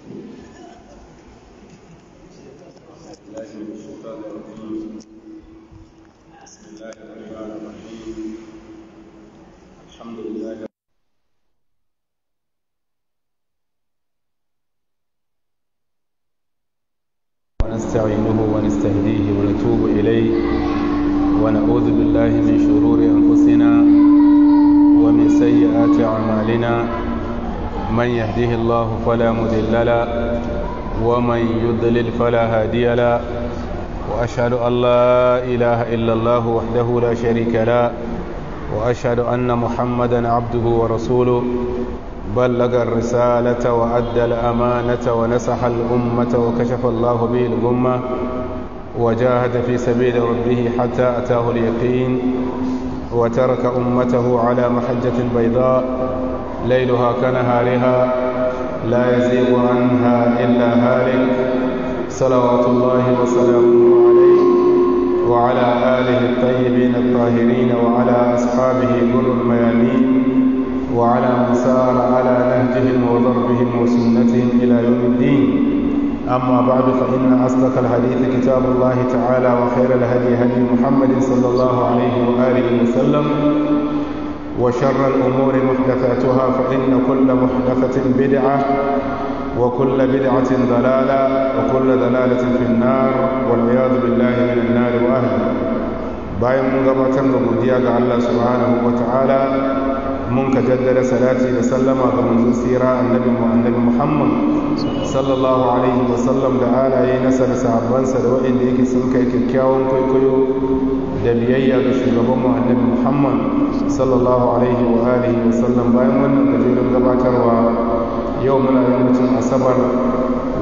بسم الله الرحمن الرحيم. الحمد لله ونستعينه ونستهديه ونتوب إليه ونعوذ بالله من شرور أنفسنا ومن سيئات أعمالنا. من يهده الله فلا مضل له ومن يضلل فلا هادي له، وأشهد أن لا إله إلا الله وحده لا شريك له، وأشهد أن محمدا عبده ورسوله. بلغ الرسالة وأدى الأمانة ونصح الأمة وكشف الله به الغمة، وجاهد في سبيل ربه حتى أتاه اليقين، وترك أمته على محجة بيضاء ليلها كنهارها لا يزيغ عنها إلا هالك، صلوات الله وسلامه عليه وعلى آله الطيبين الطاهرين وعلى أصحابه غر الميامين وعلى من سار على نهجهم وضربهم وسنتهم إلى يوم الدين. أما بعد، فإن أصدق الحديث كتاب الله تعالى، وخير الهدي هدي محمد صلى الله عليه وآله وسلم، وشر الأمور محدثاتها، فإن كل محدثة بدعة وكل بدعة ضلالة وكل ضلالة في النار، والعياذ بالله من النار وأهله. bayan mun gabatar da godiya ga Allah subhanahu wa ta'ala, mun ka jaddada salati da sallama ga manzon sira annabi Muhammad sallallahu alaihi wa sallam da alaye nasa da sahabbansa da waɗanda yake sun kai kyakkyawan kwaikwayo da biyayya ga shugaban mu annabi Muhammad sallallahu alaihi wa alihi wa sallam. bayan wannan gajeren gabatarwa, yau muna yammacin asabar,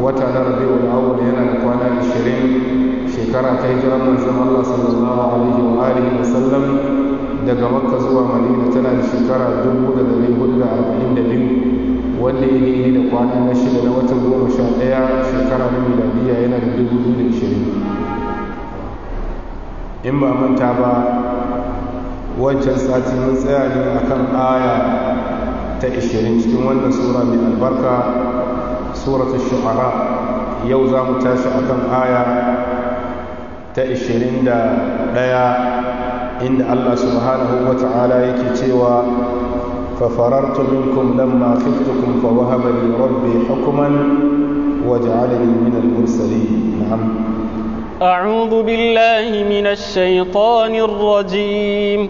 wata na rabi'ul awwal yana da kwana 20, shekara ta hijirar manzon Allah sallallahu alaihi wa alihi wa sallam daga Makka zuwa Madina tana da shekara 1442, wanda ya yi da kwana na 6 na watan 11 shekara na miladiya yana da 2020. in ba manta ba, wancan sati mun tsaya ne akan aya ta 20 cikin wannan sura mai albarka, suratul shu'ara. yau za mu tashi akan aya ta 21, inda Allah subhanahu wa ta'ala yake cewa fafarartu minkum lamma khiftukum fawahaba li rabbi hukman waj'alani min al-mursalin. na'am. أعوذ بالله من الشيطان الرجيم.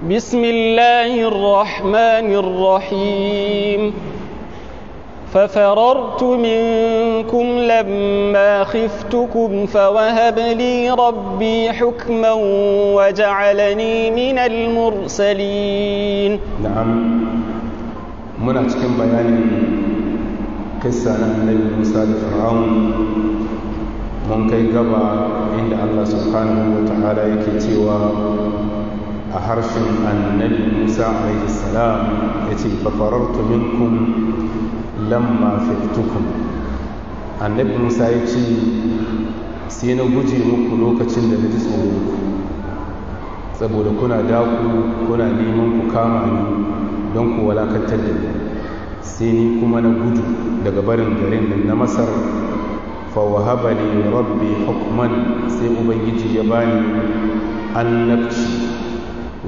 بسم الله الرحمن الرحيم. ففررت منكم لما خفتكم فوهب لي ربي حكما وجعلني من المرسلين. نعم. muna cikin bayanin kissa na annabi Musa da Fir'aun. mun kai gaba inda Allah subhanahu wa ta'ala yake cewa a harshen annabi Musa alaihi salam yace fa farartu minkum lamma khiftukum. annabi Musa yace sai na guje muku lokacin da naji tsoro, saboda kuna daku kuna neman ku kama ni don ku walakantar da ni, sai ni kuma na gudu daga barin garin nan na Masar. fawahaba li rabbi hukman, sai ubangiji ya bani annabci,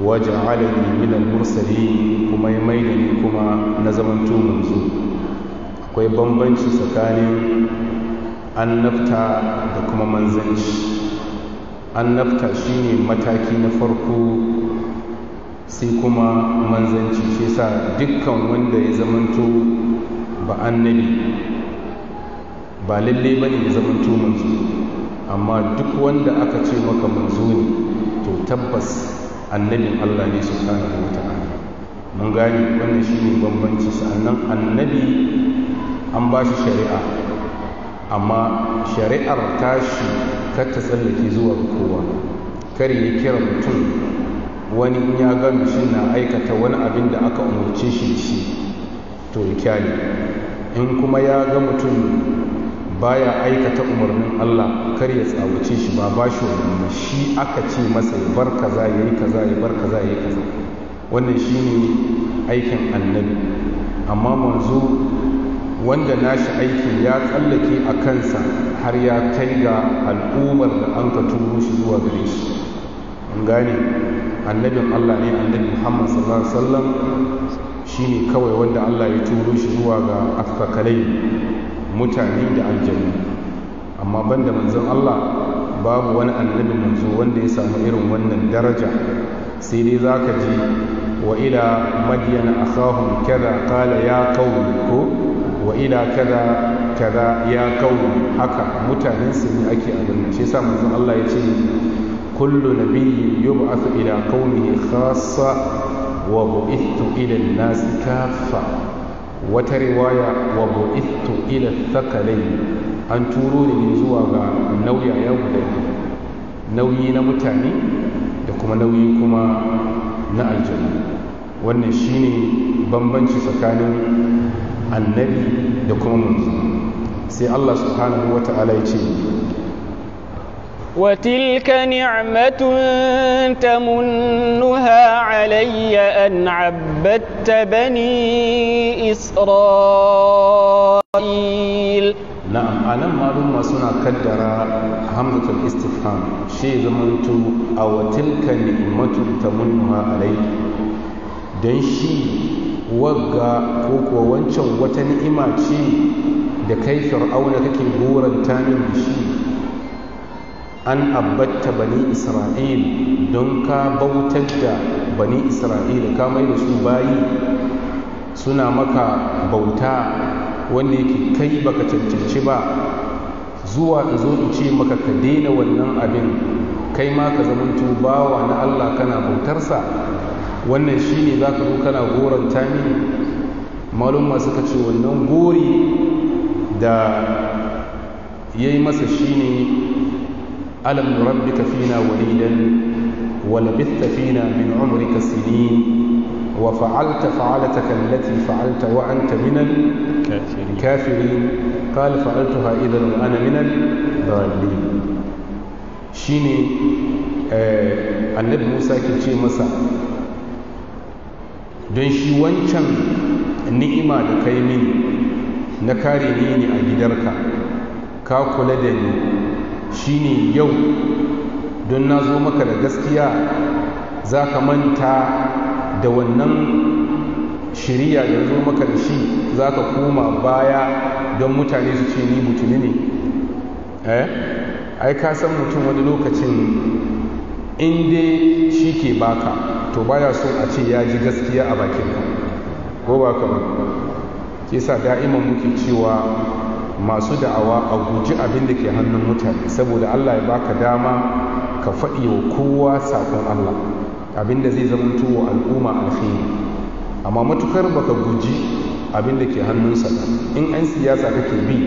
waj'alani min al-mursalin, kuma ya maida ni kuma na zamanto manzo. akwai bambanci tsakanin annabta da kuma manzanci. annabta shine mataki na farko, sai kuma manzanci. shi yasa dukkan wanda ya zamanto ba annabi ba lalle bane ya zamanto manzo, amma duk wanda aka ce maka manzo ne to tabbas annabin Allah ne subhanahu wata'ala. mun gani wannan shine bambanci. sannan annabi an ba shi shari'a, amma shari'ar tashi kar ta tsallake zuwa ga kowa. kar ya kira mutum wani in ya ga mishin na aikata wani abin da aka umarce shi da shi to ya kyale. in kuma ya ga mutum baya aikata umarnin Allah, kar ya tsawace shi, ba shi wannan shi aka ce masa ya bar kaza yayi kaza, ya bar kaza yayi kaza. wannan shine aikin annabi. amma manzo wanda nashi aiki ya tsallake a kansa har ya kai ga al'ummar da an ka turo shi zuwa gare shi. an gane annabin Allah ne annabi Muhammad sallallahu alaihi wasallam shine kawai wanda Allah ya turo shi zuwa ga afkakalai mutane da aljanna, amma banda manzon Allah babu wani annabi manzo wanda ya samu irin wannan daraja. sai dai zaka ji wa ila madyana akhahum kaza qala ya qaumi ko wa ila kaza kaza ya qaumi, haka mutanen su ne ake abin shi yasa manzon Allah ya ce kullu nabiyyin yub'athu ila qaumihi khassa wa bu'ithu ila an-nas kaffa. wata riwaya wa bu'ithu ila thaqalain, an turo ni zuwa ga nauyaya guda, nauyi na mutane da kuma nauyi kuma na aljanna. wannan shine bambanci tsakanin annabi da kuma manzo. sai Allah subhanahu wata'ala ya ce وتلك نعمة تمنها علي أن عبدت بني إسرائيل. نعم أنا معلوم ما سنة كدر همزة الاستفهام شيء زمنت أو تلك نعمة تمنها علي dan shi wagga ko kuwa wancan wata ni'ima ce da kai fir'auna kake goranta min da shi an abbatta bani isra'il don ka bautar da bani isra'il ka mai da su bayi suna maka bauta wanda yake kai baka cancanci ba, zuwa in zo in ce maka ka daina wannan abin kai ma ka zamanto bawa na Allah kana bautarsa. wannan shine za ka zo kana goranta mini. malumma suka ce wannan gori da ya yi masa shine alam nurabbika fina walidan wa labithta fina min umrika sinin wa fa'alta fa'alataka allati fa'alta wa anta min al-kafirin qala fa'altuha idhan wa ana min al-dhalin. shine annabi Musa ke ce masa don shi wancan ni'ima da kai min na kare ni a gidarka ka kula da ni shine yau don na zo maka da gaskiya za ka manta da wannan shiriya da zo maka da shi, za ka koma baya don mutane su ce ni mutune ne. ai ka san mutum wani lokacin inda shi ke baka to baya so a ce ya ji gaskiya a bakinka ko ba ka ba. ke sa da'iman muke cewa masu da'awa a guji abin da ke hannun mutane, saboda Allah ya baka dama ka faɗi wa kowa saƙon Allah abin da zai zama tuwo al'umma alkhairi. amma matukar baka guji abin da ke hannunsa, in an siyasa kake bi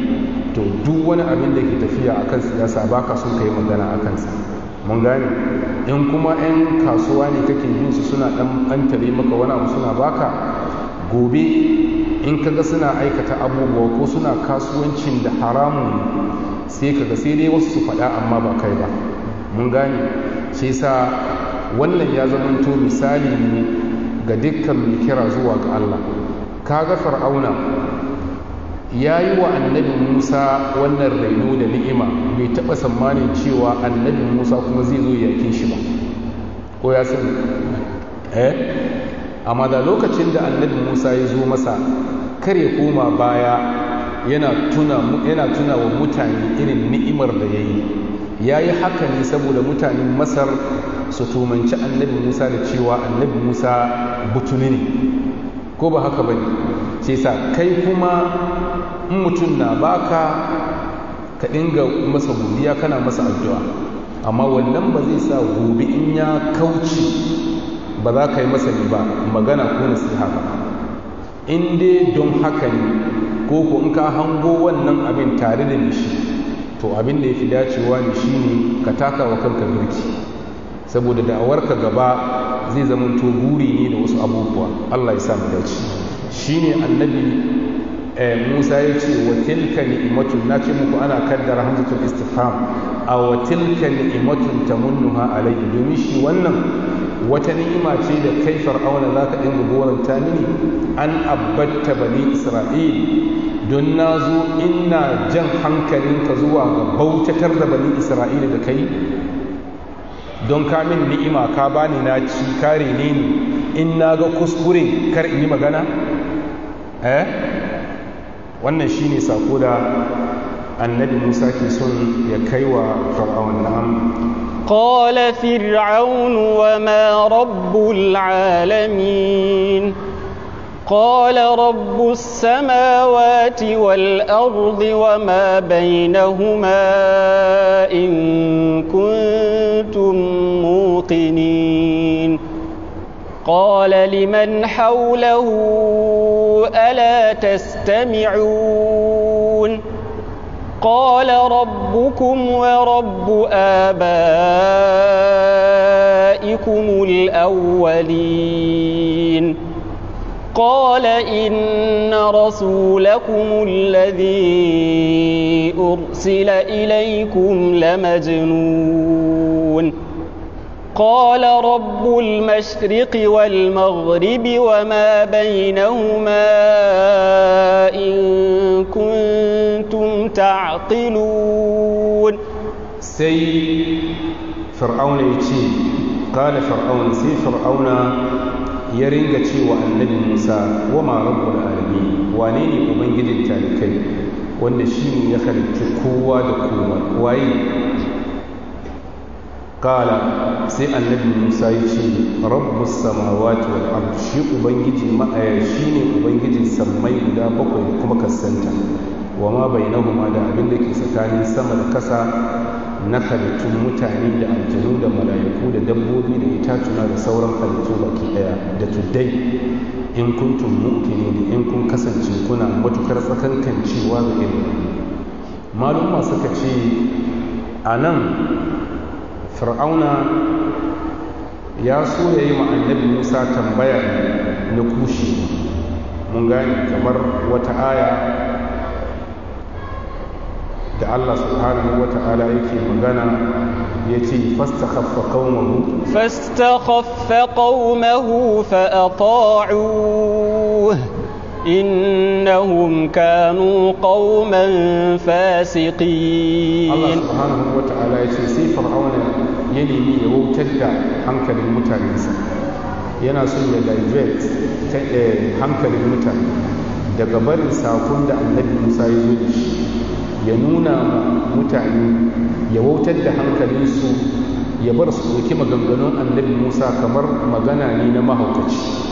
to duk wani abin da ke tafiya akan siyasa baka son kai magana a kansa. mun gane in kuma 'yan kasuwa ne kake bin su suna ɗan ɓantare maka wani abu suna baka, gobe in kaga suna aikata abubuwa ko suna kasuwancin da haramun sai kaga sai dai wasu su faɗa amma ba kai ba. mun gane shi sa wannan ya zamanto misali ne ga dukkan mai kira zuwa ga Allah. kaga fir'auna ya yi wa annabi Musa wannan raino da ni'ima, bai taɓa tsammanin cewa annabi Musa kuma zai zo yake shi ba, ko ya sani amma da lokacin da annabi Musa ya zo masa kar ya koma baya yana tuna wa mutane irin ni'imar da ya yi haka ne saboda mutanen Masar su tumanci annabi Musa da cewa annabi Musa butuli ne, ko ba haka bane. sai sa kai kuma in mutum na baka ka dinga masa godiya kana masa addu'a, amma wannan ba zai sa gobe in ya kauce ba za ka yi masa ba magana ko nasiha ba. in dai don haka ne ko in ka hango wannan abin tare da shi, to abin da ya fi dacewa ne shine ka taka wa kanka birki, saboda da'awarka gaba zai zama to buri ne da wasu abubuwa. Allah ya sa mu dace. shine annabi Musa ya ce wa tilka ni'matun, na ce muku ana kaddara hamzatul istifham, a wa tilka ni'matun tamunnuha alayhi, domin shi wannan wata ni'ima ce da kai fir'auna za ka dinga goranta mini, an abbatta bani isra'il don na zo ina jan hankalinka zuwa ga bautatar da bani isra'ila da kai don kamin ni'ima ka bani na ci kare ne ni in na ga kuskure kar in yi magana wannan shine sako da annabi Musa ke son ya kai wa fir'aun. na'am قال فرعون وما رب العالمين قال رب السماوات والأرض وما بينهما إن كنتم موقنين قال لمن حوله ألا تستمعون قال ربكم ورب آبائكم الأولين قال إن رسولكم الذي أرسل إليكم لمجنون قال رب المشرق والمغرب وما بينهما إن كنتم تعقلون سي فرعون يتي قال فرعون سي فرعون يرنغ تي النبي موسى وما رب العالمين وانيني أبنجد التالكي والنشين يخلق كوا دكوا واي قال سي النبي موسى يتي رب السماوات والأرض شي أبنجي ما شيني أبنجي سمي دا بقوي كما كسنتا وما بينهما دا أبن لكي سكاني سما كسا na halittun mutane da aljanu da mala'iku da dabbobi da itatuna da sauran halittu baki daya da tuddai in kuntum mu'minin in kun kasance kuna matukar tsakankancewa da ilimi. maluma suka ce anan fir'auna ya so ya yi annabi Musa tambaya na kushe mun gani kamar wata aya da Allah subhanahu wa ta'ala yake magana yace fastakhaffa qaumahu fa ata'uhu innahum kanu qauman fasiqin. Allah subhanahu wa ta'ala yace sai fir'auna ya nemi ya wautar da hankalin mutanensa, yana son ya divert hankalin mutane daga barin sakon da annabi Musa ya zo da shi, ya nuna mutane ya wautar da hankalinsu, ya bar su ɗauki maganganun annabi Musa kamar magana ne na mahaukaci.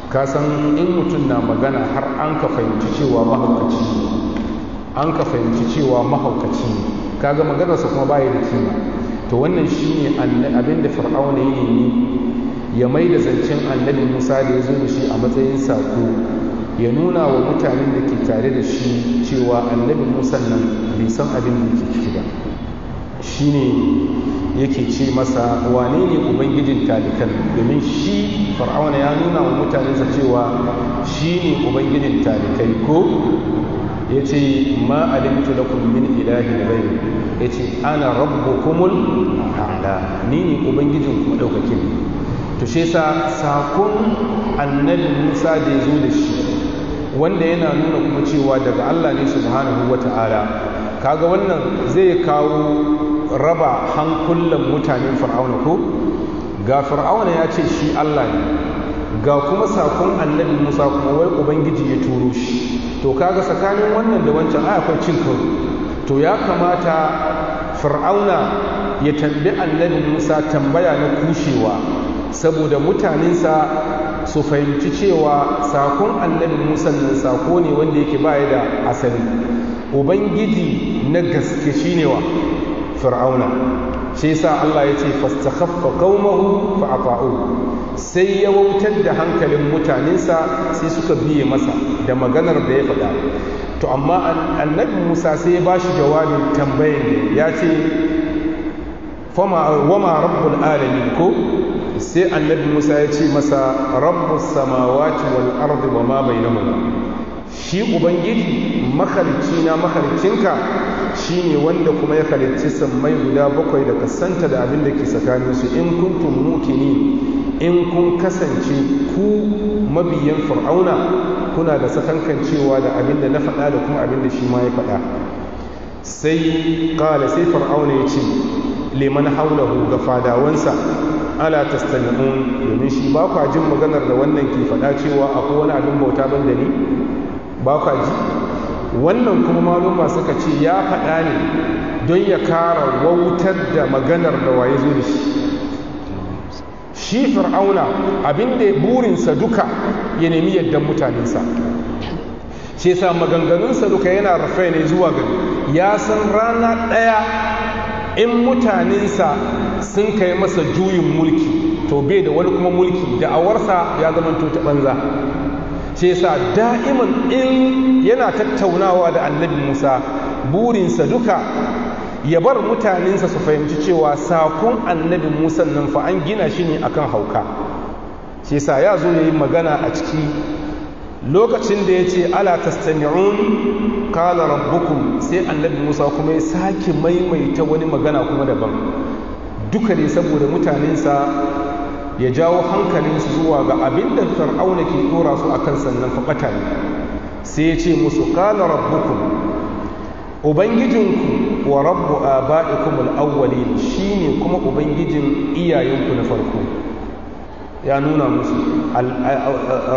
kasan in mutum na magana har an ka fahimci cewa mahaukaci ne kaga maganarsa kuma baya da kima. to wannan shine abin da fir'auna ya nemi ya mai da zancen annabi Musa da ya zo da shi a matsayin sako, ya nuna wa mutanen da ke tare da shi cewa annabi Musa nan bai san abin da yake ciki ba. shine yake ce masa wane ne ubangijin talikan, domin shi fir'auna ya nuna wa mutanensa cewa shi ne ubangijin talikai ko ya ce ma alimtu lakum min ilahin ghayr, ya ce ana rabbukumul a'la, ni ne ubangijin ku madaukakin. to shi yasa sakon annabi Musa da ya zo da shi wanda yana nuna kuma cewa daga Allah ne subhanahu wata'ala, kaga wannan zai kawo raba hankulan mutanen fir'auna ko ga fir'auna ya ce shi Allah ne, ga kuma sakon annabi Musa kuma wai ubangiji ya turo shi. to kaga tsakanin wannan da wancan akwai cin karo. to ya kamata fir'auna ya tambayi annabi Musa tambaya na kushewa saboda mutanensa su fahimci cewa sakon annabi Musa nan sako ne wanda yake baya da asali. ubangiji na gaske shine wa fir'auna. shi yasa Allah ya ce fastakhaffa qaumahu fa ata'u, sai ya wautar da hankalin mutanensa sai suka biye masa da maganar da ya faɗa. to amma annabi Musa sai ya bashi jawabin tambayar da ya ce wama rabbul alamin ko sai annabi Musa ya ce masa rabbus samawati wal ardi wama bainahuma, shi ubangiji mahalicci na mahalicinka shine wanda kuma ya halicci sammai guda bakwai da kasanta da abin da ke tsakaninsu in kuntum mukini, in kun kasance ku mabiyan fir'auna kuna da sakankancewa da abin da na faɗa da kuma abin da shi ma ya faɗa. Sai ƙala sai fir'auna ya ce liman haulahu ga fadawansa ala tastami'un, domin shi ba kwa jin maganar da wannan ke faɗa cewa akwai wani abin bauta ban da ni, ba kwa ji. Wannan kuma maluma suka ce ya faɗa ne don ya kara wautar da maganar da waye zo da shi fir'auna abin da burinsa duka ya nemi yaddan mutanensa, shi yasa maganganunsa duka yana rufe ne zuwa gari. Ya san rana ɗaya in mutanensa sun kai masa juyin mulki to bai da wani kuma mulki, da awarsa ya zama ta banza. Shi yasa da'iman in yana tattaunawa da annabi Musa burinsa duka ya bar mutanensa su fahimci cewa sakon annabi Musa nan fa an gina shi ne akan hauka. Shi yasa ya zo yayi magana a ciki lokacin da ya ce ala tastami'un qala rabbukum, sai annabi Musa kuma ya sake maimaita wani magana kuma daban, duka ne saboda mutanensa ya jawo hankalinsu zuwa ga abin da fir'auna ke dora su akan sannan faɓata ne. Sai ya ce musu qala rabbukum, ubangijinku wa rabbu aba'ikum al-awwalin, shine kuma ubangijin iyayenku na farko. Ya nuna musu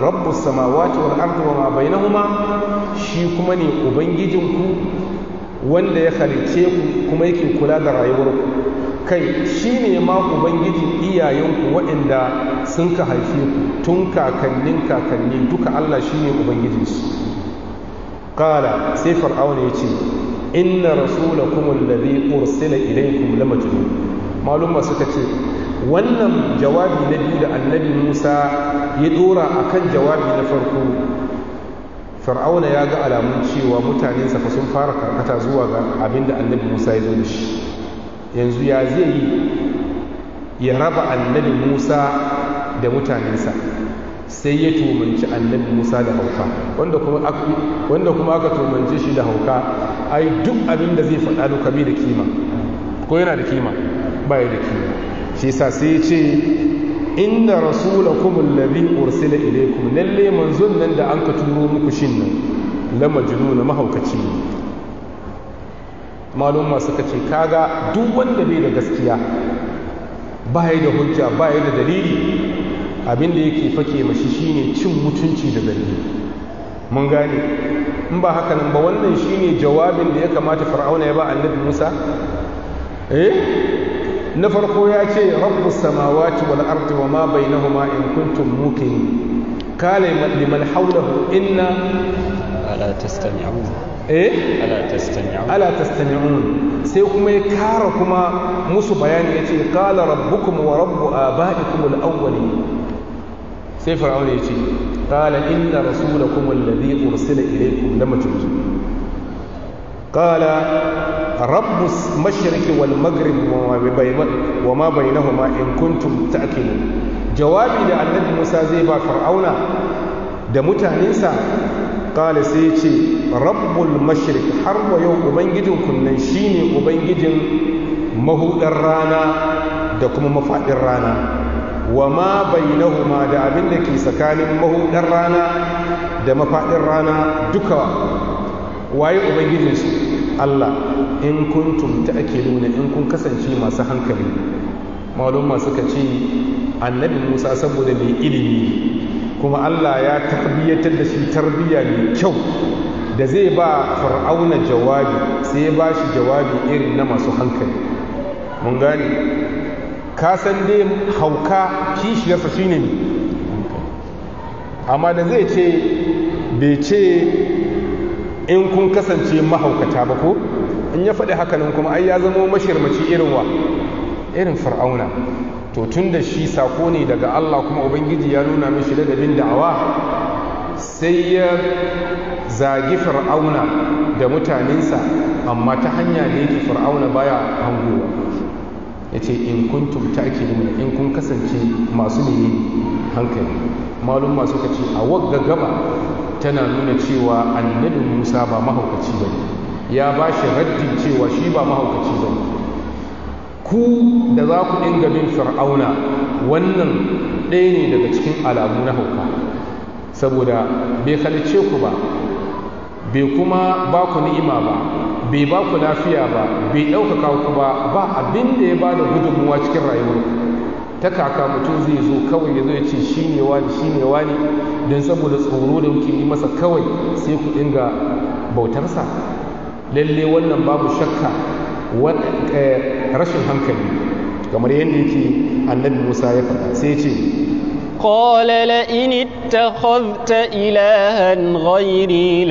rabbu samawati wal ardi wa ma bainahuma, shi kuma ne ubangijinku wanda ya halice ku kuma yake kula da rayuwarku. Kai shi ne ma ubangijin iyayenku waɗanda sun ka haife ku tun kakannin kakanni duka, Allah shi ne ubangijinsu. Kala sai fir'auna ya ce inna rasulakum alladhi ursila ilaykum lamajnun. maluma suka ce wannan jawabi na biyu da annabi Musa ya dora akan jawabi na farko, fir'auna ya ga alamun cewa mutanensa fa sun fara karkata zuwa ga abin da annabi Musa ya zo da shi. Yanzu ya zai yi ya raba annabi Musa da mutanensa, sai ya tumanci annabi Musa da hauka, wanda kuma aka tumance shi da hauka, ai duk abin da zai faɗa duka bai da kima, ko yana da kima bai da kima. shi yasa sai ya ce inna rasulakum alladhi ursila ilaykum, lalle manzon nan da an ka turo muku shin nan la majnun, mahaukaci ne. malum suka ce kaga duk wanda bai da gaskiya, bai da hujja, bai da dalili, abin da yake fake mashi shine cin mutunci da zargi. mun gane in ba haka nan ba wannan shine jawabin da ya kamata fir'auna ya ba annabi Musa. Na farko ya ce rabbus samawati wal ardi wa ma bainahuma in kuntum muqinin, qala liman hawlahu inna ala tastami'un ala tastami'un. sai kuma ya kara kuma musu bayani ya ce qala rabbukum wa rabbu aba'ikum al-awwalin. sai fir'auna ya ce qala inna rasulakum alladhi ursila ilaykum lamajnun. qala rabbus mashriqi wal maghribi wa ma bainahuma in kuntum ta'qilun. jawabi da annabi Musa zai ba fir'auna da mutanensa, qala sai ya ce rabbul mashriq, har wa yau ubangijin kunnan shine ubangijin mahudar rana da kuma mafadin rana, wa ma bainahuma da abin da ke tsakanin mahudar rana da mafadin rana duka waye ubangijinsu? Allah. in kuntum ta'qiluna, in kun kasance masu hankali. maluma suka ce annabi Musa saboda mai ilimi kuma Allah ya tarbiyyatar da shi tarbiyya mai kyau, da zai ba fir'auna jawabi sai ya ba shi jawabi irin na masu hankali. mun gane ka san dai hauka kishiyarsa shine ne, amma da zai ce bai ce in kun kasance mahaukata ba ko, in ya faɗi hakanan kuma ai ya zama mashirmaci irin wa irin fir'auna. to tun da shi sako ne daga Allah kuma ubangiji ya nuna mishi ladabin da'awa, sai ya zagi fir'auna da mutanensa, amma ta hanya da yake fir'auna baya hangowa. ya ce in kuntum ta'qiluna, in kun kasance masu ne hankali. malum masu kace a wagga gaba tana nuna cewa annabi Musa ba mahaukaci ba ne, ya ba shi raddin cewa shi ba mahaukaci ba ne. ku da za ku dinga bin fir'auna, wannan ɗaya ne daga cikin alamu na hauka. saboda bai halicce ku ba, bai kuma ba ku ni'ima ba, bai ba ku lafiya ba, bai ɗaukaka ku ba, ba abin da ya ba da gudunmuwa cikin rayuwarku. Ta kaka mutum zai zo kawai ya zo ya ce shi ne wani don saboda tsoro da kuke yi masa kawai sai ku dinga bautarsa. Lalle wannan babu shakka rashin hankali, kamar yadda yake annabi Musa ya faɗa, sai ce قال لئن اتخذت إلها غيري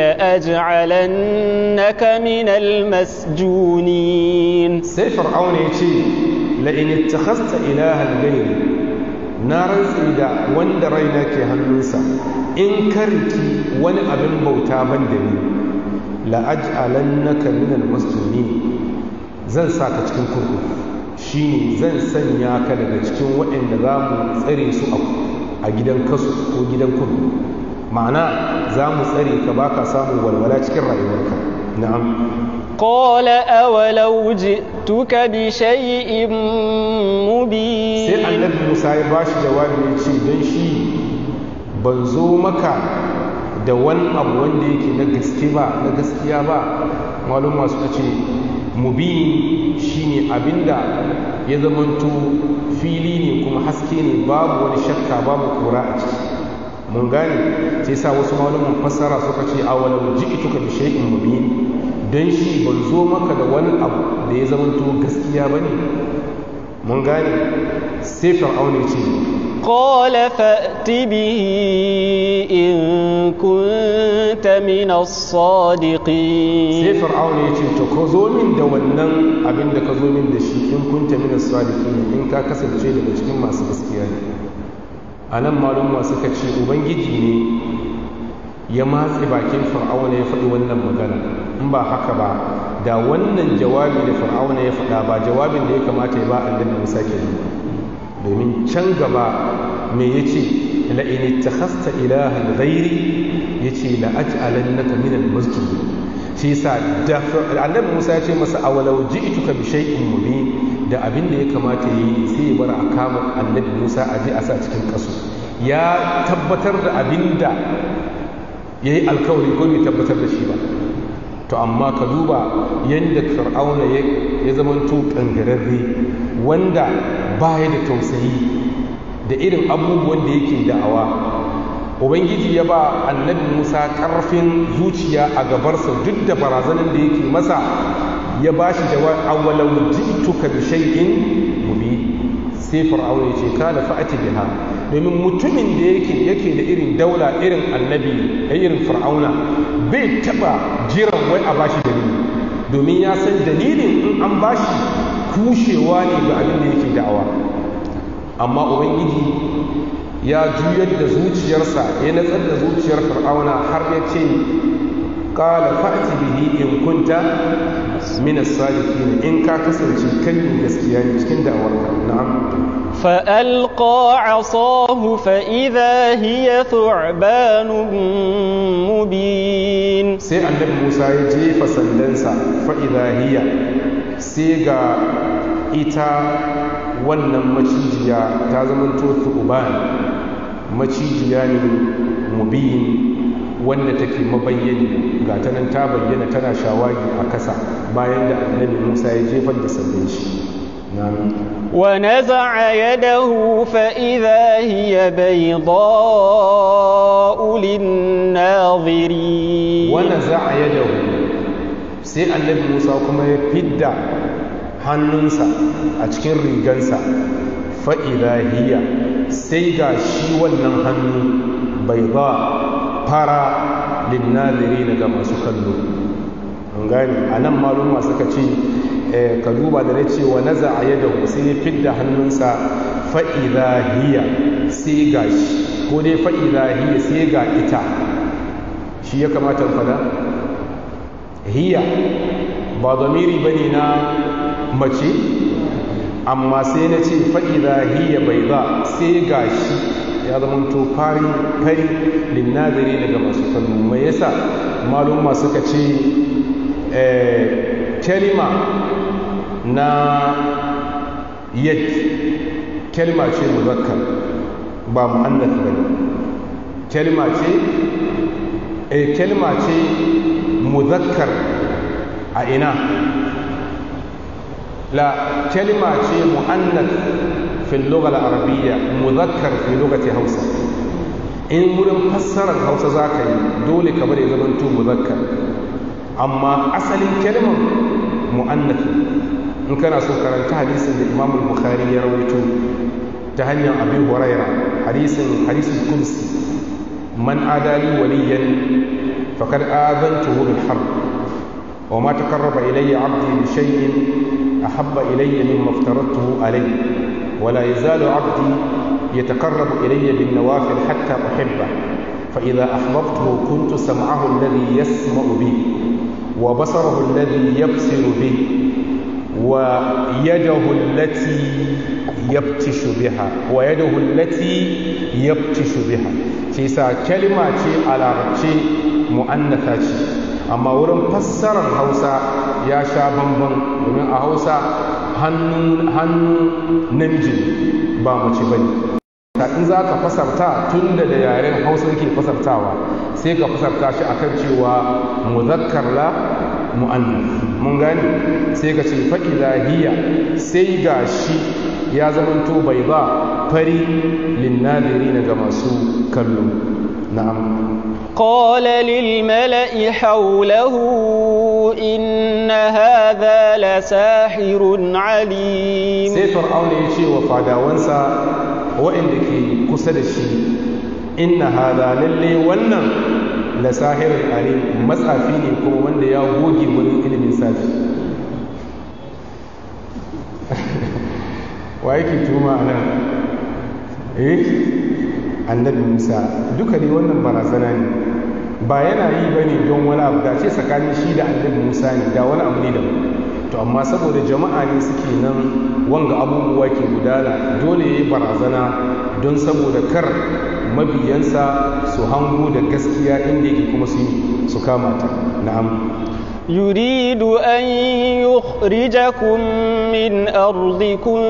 لأجعلنك من المسجونين. sai fir'auna ya ce la'in ittakhasta ilahan ghairi, na rantsi da wanda raina ke hannunsa, in karki wani abin bauta ban da ni, la'aj'alannaka min al-masjunin, zan saka cikin kurkuku, shine zan sanya ka daga cikin waɗanda za mu tsare su a gidan kasu ko gidan kurkuku. ma'ana za mu tsare ka baka samun walwala cikin rayuwarka. na'am. قال أولو جئتك بشيء مبين. sai annabi Musa ya bashi jawabi ya ce don shi ban zo maka da wani abu wanda yake na gaskiya ba. malum masu ce mubin shine abinda ya zamanto fili ne kuma haske ne, babu wani shakka, babu kura a ciki. mun gane, sai sa wasu malumin fassara suka ce awalau ji'tuka bi shay'in mubin, don shi ban zo maka da wani abu da ya zamanto gaskiya bane. mun gane, sai fir'auna ce قال فأت به إن كنت من الصادقين. sai fir'auna ya ce to ka zo min da wannan abin da ka zo min da shi, in kunta min as-sadiqin, in ka kasance daga cikin masu gaskiya ne. anan malumma suka ce ubangiji ne ya matse bakin fir'auna ya faɗi wannan magana. in ba haka ba da wannan jawabi da fir'auna ya faɗa ba jawabin da ya kamata ya ba annabi Musa ke yi, domin can gaba me yace la in ittakhasta ilahan ghairi, yace la aj'alannaka min al-masjunin. shi yasa da annabi Musa ya ce masa awalau ji'tuka bi shay'in mubin, da abin da ya kamata yi sai ya bar a kama annabi Musa a je a sa cikin kaso. ya tabbatar da abin da yayi alkawari ko bai tabbatar da shi ba. to amma ka duba yadda fir'auna ya zamanto kangararre, wanda baya da tausayi da irin abubuwan da yake da'awa. ubangiji ya ba annabi Musa karfin zuciya a gabarsa duk da barazanin da yake masa, ya ba shi jawab awwalau ji'tuka bi shay'in mubin. sai fir'auna ya ce kana fa'ati biha, domin mutumin da yake da irin daula irin annabi irin fir'auna bai taba jiran wai a bashi dalili, domin ya san dalilin in an bashi kushewa ne ga abin da yake da'awa. amma ubangiji ya juyar da zuciyarsa, ya natsar da zuciyar fir'auna har ya ce qala fa'ti bihi in kunta min as-sadiqin, in ka kasance kan gaskiya ne cikin da'awarka. na'am. فألقى عصاه فإذا هي ثعبان مبين. sai annabi Musa ya jefa sandansa fa'iza hiya, sai ga ita wannan macijiya ta zamanto thuban, macijiya ne mubin wanda take mabayyani, ga ta nan ta bayyana tana shawagi a kasa bayan da annabi Musa ya jefar da sandan shi. ونزع يده فإذا هي بيضاء للناظرين. ونزع يده sai annabi Musa kuma ya fidda hannunsa a cikin rigansa, fa'ida hiya sai ga shi wannan hannu bai ba fara linnaziri daga masu kallo. an gani a nan maluma suka ce ka duba da na cewa na za a yadda sai ya fidda hannunsa fa'ida hiya sai ga shi, ko dai fa'ida hiya sai ga ita, shi ya kamata fada hiya ba zamiri ba ne na mace, amma sai na ce fa'ida hiya bai ba sai ga shi ya zama to fari linnazari daga masu kallo. mai yasa maluma suka ce kalima na yad kalima ce muzakkar ba mu'annath bane. kalma ce muzakkar a ina la kalma ce mu'annath fil lugha al-arabiyya muzakkar fi lughati hausa in wurin fassarar hausa zaka yi dole ka bari zaman to muzakkar amma asalin kalmar mu'annath in kana so karanta hadisin da Imam al-Bukhari ya rawaito ta hanyar Abi Huraira hadisul qudsi man adali waliyan faqad adantuhu bil harb wa ma taqarraba ilayya 'abdi bi shay'in ahabba ilayya mimma aftaradtuhu alayhi wa la yazalu 'abdi yataqarrabu ilayya bin nawafil hatta uhibba fa idha ahbabtuhu kuntu sam'ahu alladhi yasma'u bihi wa basarahu alladhi yabsiru bihi ويده التي يبتش بها shi sa kalma ce a larabci mu'annata ce amma wurin fassarar hausa ya sha bamban domin a hausa hannu namiji ba mace bane in za ka fasarta tun da yaren hausa yake fasartawa sai ka fasarta shi akan cewa muzakkar la mu'annas mun gane sai ka ce fa'iza hiya sai ga shi ya zamanto bai ba fari linnadiri ga masu kallo na'am qala lil mala'i hawlahu inna hadha la sahirun alim sai fir'auna ya ce wa fadawansa waɗanda ke kusa da shi inna hadha lalle wannan la sahirin alim matsafi ne kuma wanda ya goge wurin ilimin safi wa yake tuma a nan annabi musa duka ne wannan barazana ne ba yana yi ba ne don wani abu da ce tsakanin shi da annabi musa ne da wani abu ne da to amma saboda jama'a ne suke nan wanga abubuwa ke gudana dole ya yi barazana don saboda kar mabiyansa su hango da gaskiya inda yake kuma su kama ta na'am yuridu an yukhrijakum min ardikum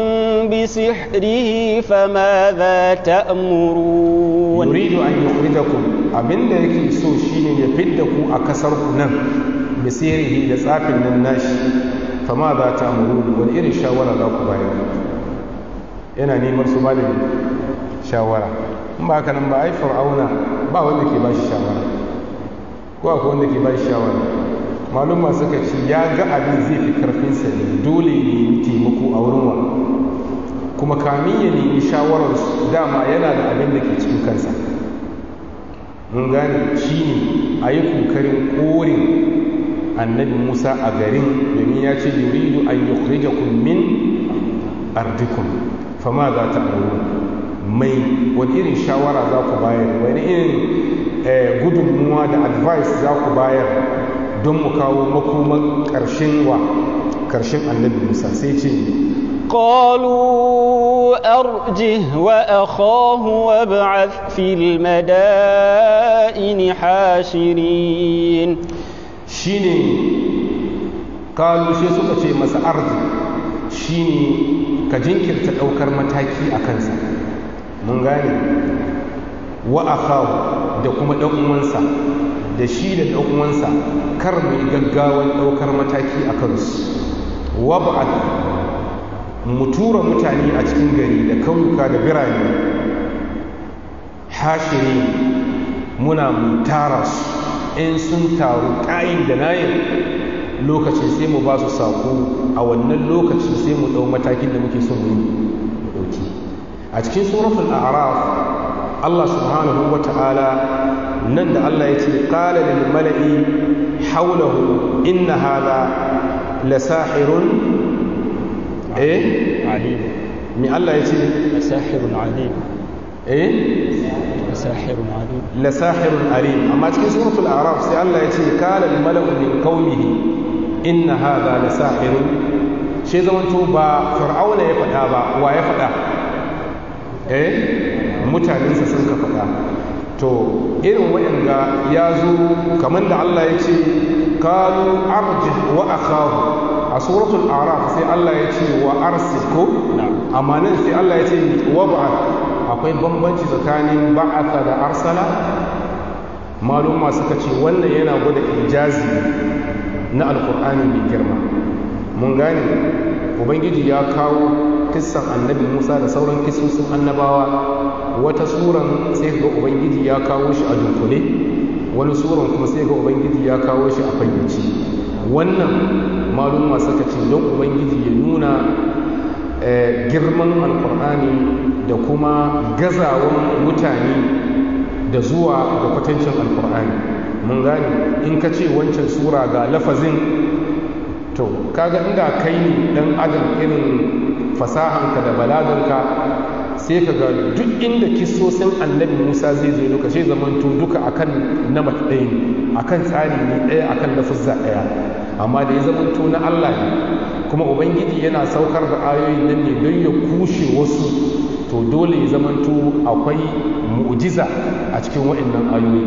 bi sihrihi famadha ta'murun yuridu an yukhrijakum abinda yake so shine ya fidda ku a kasar ku nan bi sihrihi da tsafin nan nashi famadha ta'murun wani irin shawara za ku bayar yana neman su ba da shawara in ba haka nan ba ai fir'auna ba wanda ke ba shi shawara ko akwai wanda ke ba shi shawara maluma suka ce ya ga abin zai fi karfinsa ne dole ya nemi taimako a wurin wa kuma kamin ya nemi shawarar dama yana da abin da ke cikin kansa mun gane shi ne a yi kokarin korin annabi musa a garin domin ya ce yuridu an yukhrijakum min ardikum fama za ta mai wani irin shawara za ku bayar wani irin gudunmuwa da advice za ku bayar don mu kawo makoman ƙarshen annabi musa sai ce قالوا أرجه وأخاه وابعث في المدائن حاشرين shine kalu sai suka ce masa arzi shine ka jinkirta ɗaukar mataki a kansa mun gane wa akahu da kuma ɗan uwansa da shi da ɗan uwansa kar mai gaggawan ɗaukar mataki a kansu wa ba'ad mu tura mutane a cikin gari da kauyuka da birane hashiri muna tara su in sun taru ƙayin da nayin lokaci sai mu ba su sako a wannan lokaci sai mu ɗau matakin da muke son mu ɗauki a cikin suratul a'raf Allah subhanahu wa ta'ala nan da Allah ya ce qala lil mala'i hawlahu inna hadha la sahirun alim mi Allah ya ce la sahirun alim la sahirun alim la sahirun alim amma cikin suratul a'raf sai Allah ya ce qala lil mala'u min qaumihi inna hadha la sahirun shi zamanto ba fir'auna ya faɗa ba wa ya faɗa mutanensa sun ka faɗa to irin waɗanda ya zo kamar da Allah ya ce kalu arjih wa akahu a suratul araf sai Allah ya ce wa arsil ko amma nan sai Allah ya ce wa ba'ad akwai bambanci tsakanin ba'atha da arsala. maluma suka ce wannan yana gwada ijazi na alkur'ani mai girma. mun gane ubangiji ya kawo kissan annabi Musa da sauran kissosin annabawa, wata suran sai ga ubangiji ya kawo shi a dunkule, wani suran kuma sai ga ubangiji ya kawo shi a fayyace. wannan maluma suka ce don ubangiji ya nuna girman alkur'ani da kuma gazawan mutane da zuwa ga kwatancin alkur'ani. mun gane in ka ce wancan sura ga lafazin, to kaga inda kai ne dan adam irin fasahanka da balaganka sai ka ga duk inda kissosin annabi Musa zai zo duka sai zamanto duka akan namat ɗaya ne, akan tsari ne ɗaya, akan lafazza ɗaya. amma da ya zamanto na Allah ne, kuma ubangiji yana saukar da ayoyin nan ne don ya kushe wasu, to dole ya zamanto akwai mu'jiza a cikin waɗannan ayoyi.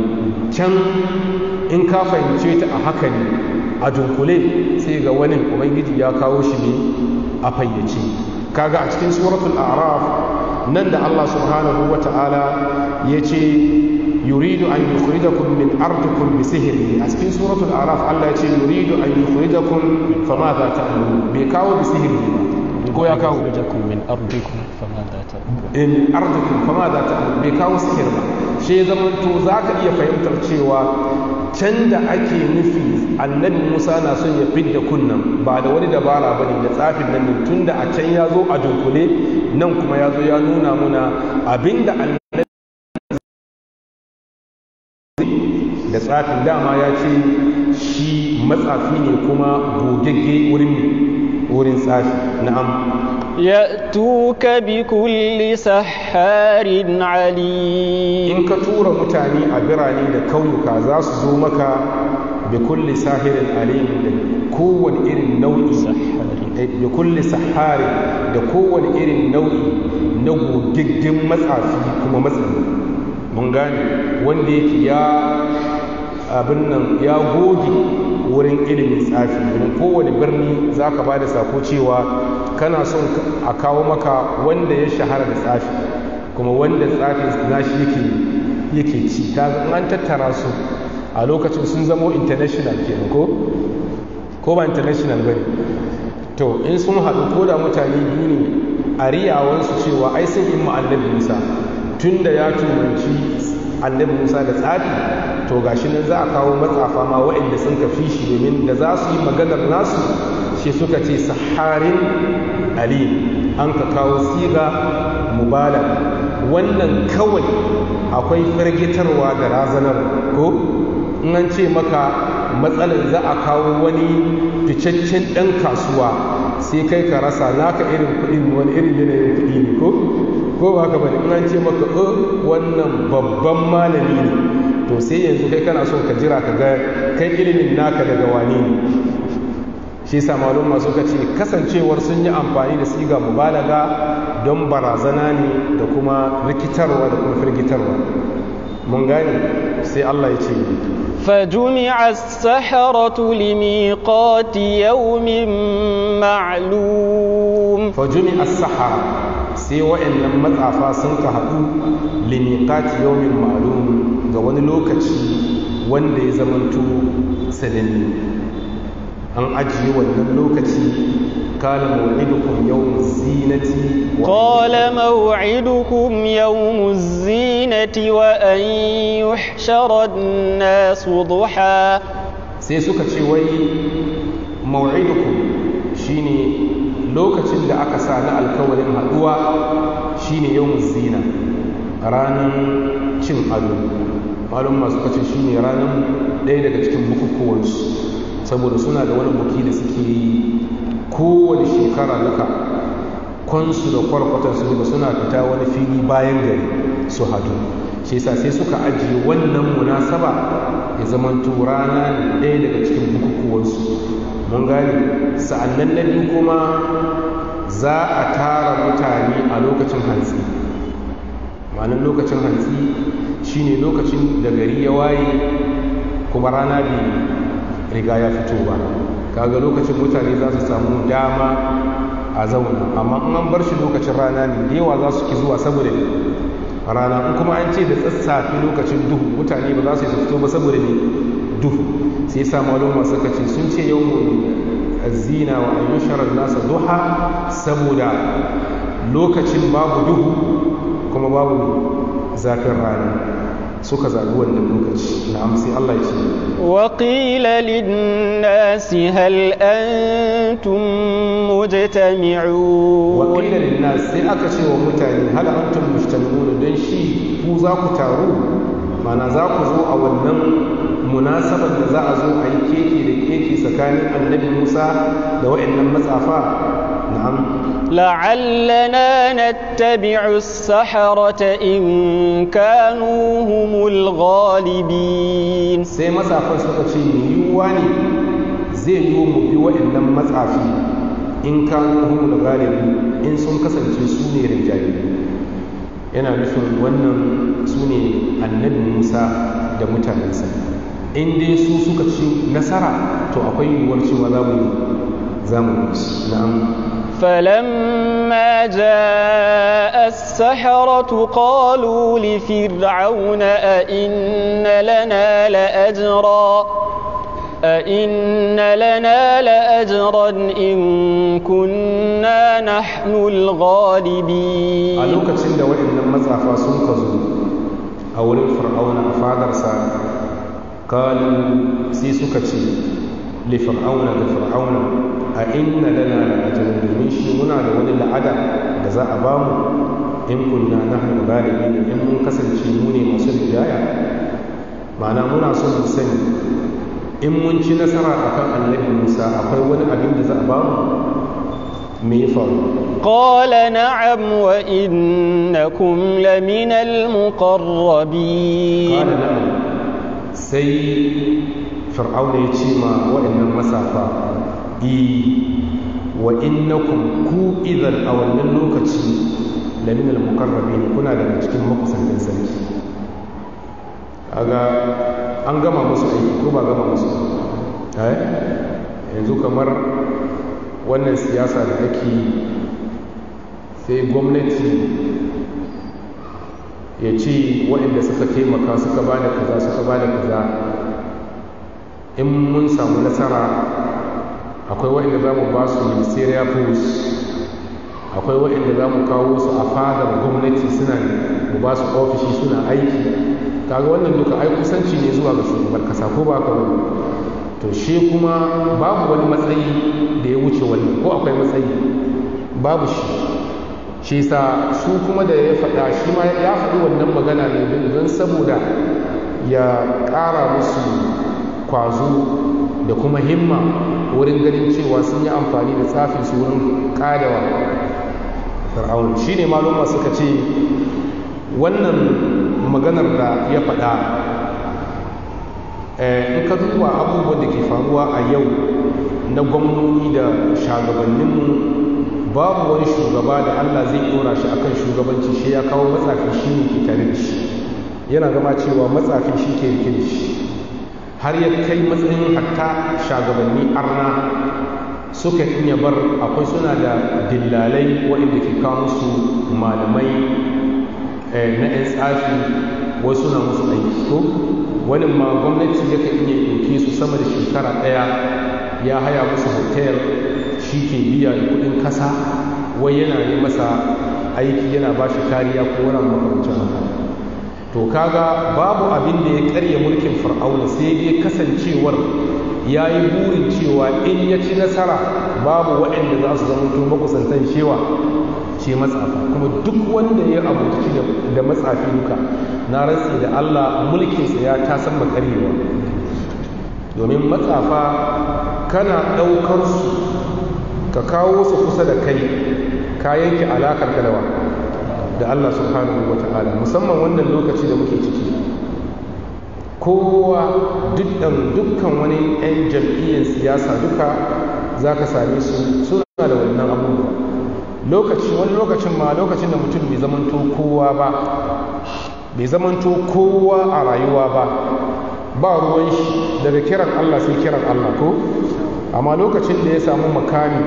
can in ka fahimce ta a haka ne a dunkule, sai ga wani ubangiji ya kawo shi ne a fayyace. kaga a cikin suratul a'raf nan da Allah subhanahu wata'ala ya ce yuridu an yukhrijakum min ardikum bi sihrihi. a cikin suratul a'raf Allah ya ce yuridu an yukhrijakum fama za ta'malun, bai kawo bi sihrihi ko ya kawo min ardikum fama za ta'malun, in ardikum fama za ta'malun, bai kawo sihir ba. shi zaman to zaka iya fahimtar cewa can da ake nufi annabi Musa na son ya fidda kunnan ba da wani dabara bane da tsafin nan ne, tunda a can ya zo a dunkule, nan kuma ya zo ya nuna muna abinda annabi da tsafin dama ya ce shi matsafi ne kuma gogegge wurin tsafi. na'am يأتوك بكل سحار عليم. in ka tura mutane a birane da kauyuka za su zo maka bi kulli sahirin alim, da kowane irin nau'i bi kulli sahari, da kowane irin nau'i na gogaggen matsafi kuma matsayi. mun gane wanda yake ya goge wurin ilimin tsafi. domin kowane birni za ka ba da sako cewa kana son a kawo maka wanda ya shahara da tsafi, kuma wanda tsafi nashi yake ci. ta an tattara su a lokacin sun zamo international kenan ko ba international bane. to in sun haɗu ko da mutane biyu ne a riyawansu cewa ai sun yi annabi Musa tun da ya tumanci annabi Musa da tsafi, to gashi nan za a kawo matsafa ma waɗanda sun kafi shi, domin da za su yi maganar nasu shi suka ce saharin alim, an ka kawo siga mubalag. wannan kawai akwai firgitarwa da razanar ko in an ce maka matsalar za a kawo wani ficaccen ɗan kasuwa sai kai ka rasa naka irin kuɗin wani irin yanayin kuɗi ne ko ba ka bane. in an ce maka wannan babban malami ne, to sai yanzu kai kana so ka jira ka ga kai ilimin naka daga wani ne. shi yasa maluma suka ce kasancewar sun yi amfani da siga mubalaga don barazana ne da kuma rikitarwa da kuma firgitarwa. mun gane sai Allah ya ce فجمع السحرة لميقات يوم معلوم. فجمع السحرة sai wa'annan matsafa sun ka haɗu limiqati yawmin ma'lum, ga wani lokaci wanda ya zamanto sananne. an ajiye wannan lokaci. قال موعدكم يوم الزينة وأن يحشر الناس ضحى. sai suka ce wai maw'idukum shine lokacin da aka sa na alkawarin haduwa shine yawmuz zina, ranan cin ado. malum masu kace shine ranan ɗaya daga cikin bukukuwansu, saboda suna da wani buki da suke yi kowane shekara duka. kwansu da kwarkwatansu duka suna fita wani fili bayan gari su hadu. shi yasa sai suka ajiye wannan munasaba ya zamanto rana ɗaya daga cikin bukukuwansu. mun gane. sa'annan na biyu kuma za a tara mutane a lokacin hantsi. ma'anar lokacin hantsi shine lokacin da gari ya waye kuma rana bai riga ya fito ba. kaga lokacin mutane za su samu dama a zauna, amma in an bar shi lokacin rana ne da yawa za su ki zuwa rana. In kuma an ce da sassafe lokacin duhu mutane ba za su fito ba saboda ne duhu, sai sa maluma suka ce sun ce yawmul azina wa an yushara nasa duha saboda lokacin babu duhu kuma babu zafin rana suka zaɓi wannan lokaci. Na'am, sai Allah ya ce wa qila lin-nasi hal antum mujtami'un. Wa qila lin-nas, sai aka ce wa mutane hal antum mujtami'un, dan shi ku za ku taru, mana za ku zo a wannan munasabar da za a zo a yi keke da keke tsakanin annabi Musa da wa'annan matsafa. Na'am, لعلنا نتبع السحرة إن كانوا هم الغالبين. sai matsafan suka ce yiwuwa ne zai yi mu bi wa'annan matsafi in kanu humul galibi, in sun kasance su ne rinjaye. Yana nufin wannan su ne annabi Musa da mutanensa. In dai su suka ci nasara to akwai yiwuwar cewa za mu yi. Na'am. فلما جاء السحرة قالوا لفرعون أئن لنا لأجرا إن كنا نحن الغالبين. a lokacin da waɗannan matsafa sun kazo a wurin fir'auna a fadarsa, kalu sai suka ce li fir'auna da fir'auna a inna lana la ajran, domin shi muna da wani la'ada da za a bamu in kunna nahnu ghalibin, in mun kasance mu ne masu rijaya. ma'ana muna so mu sani in mun ci nasara akan annabi Musa akwai wani abin da za a bamu. me ya faru? qala na'am wa innakum lamina al-muqarrabin. qala na'am, sai fir'auna ya ce ma waɗannan masafa wa innakum ku idan a wannan lokaci laminal muqarrabin, kuna daga cikin makusantan sarki. Aga an gama musu aiki ko ba gama musu? Yanzu kamar wannan siyasa da ake sai gwamnati ya ce waɗanda suka taimaka suka ba da kaza in mun samu nasara akwai waɗanda za mu ba su ministerial post, akwai waɗanda za mu kawo su a fadar gwamnati suna mu ba su ofishi suna aiki. kaga wannan duka ai kusanci ne zuwa ga shugaban kasa ko ba ka wani. to shi kuma babu wani matsayi da ya wuce wannan, ko akwai matsayi? babu shi sa su kuma da ya faɗa shi ma ya faɗi wannan magana ne don saboda ya ƙara musu kwazo da kuma himma wurin ganin cewa sun yi amfani da tsafin su wurin ƙadawa fir'aun. shi ne maluma suka ce wannan maganar da ya faɗa in ka duba abubuwan da ke faruwa a yau na gwamnoni da shagabanninmu, babu wani shugaba da Allah zai ɗora shi akan shugabanci shi ya kawo matsafi shi ne ke tare da shi, yana gama cewa matsafi shi ke rike da shi, har ya kai matsayin hatta shagabanni arna suka iya bar akwai suna da dillalai waɗanda ke kawo musu malamai na 'yan tsafi, wasu na musu aiki. ko wani ma gwamnati ya kan iya ɗauke su sama da shekara ɗaya ya haya musu hotel, shi ke biya da kuɗin kasa, wai yana yi masa aiki yana ba shi kariya ko wani makamancin haka. to kaga babu abin da ya karya mulkin fir'auna sai dai kasancewar ya yi burin cewa in ya ci nasara babu waɗanda za su zama to makusantan shewa ce matsafa, kuma duk wanda ya abuci da matsafi duka na rantsi da Allah mulkinsa ya tasan makarewa. domin matsafa kana ɗaukar su ka kawo su kusa da kai ka yanke alakar kalawa da Allah subhanahu wa ta'ala, musamman wannan lokaci da muke ciki. kowa dukkan wani 'yan jam'iyyar siyasa duka za ka same su suna da wannan abubuwa. wani lokacin ma lokacin da mutum bai zamanto kowa a rayuwa ba ruwan shi daga kiran Allah sai kiran Allah ko, amma lokacin da ya samu makami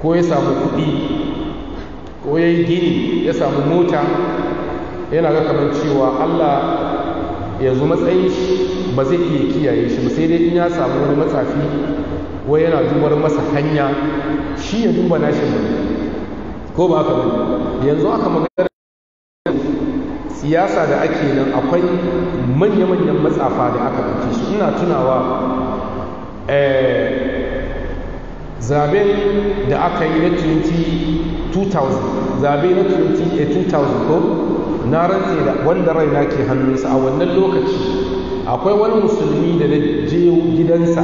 ko ya samu kuɗi ko ya yi gini ya samu mota yana ga kamar cewa Allah yanzu matsayin shi ba zai iya kiyaye shi ba, sai dai in ya samu wani matsafi wai yana dubar masa hanya shi ya duba nashi ne, ko ba haka bane? Yanzu aka magana siyasa da ake nan, akwai manya-manyan matsafa da aka ɗauke su. Ina tunawa zaben da aka yi na 2000, zabe na 2000 ko na rantse da wanda raina ke hannunsa a wannan lokaci, akwai wani musulmi da na je gidansa,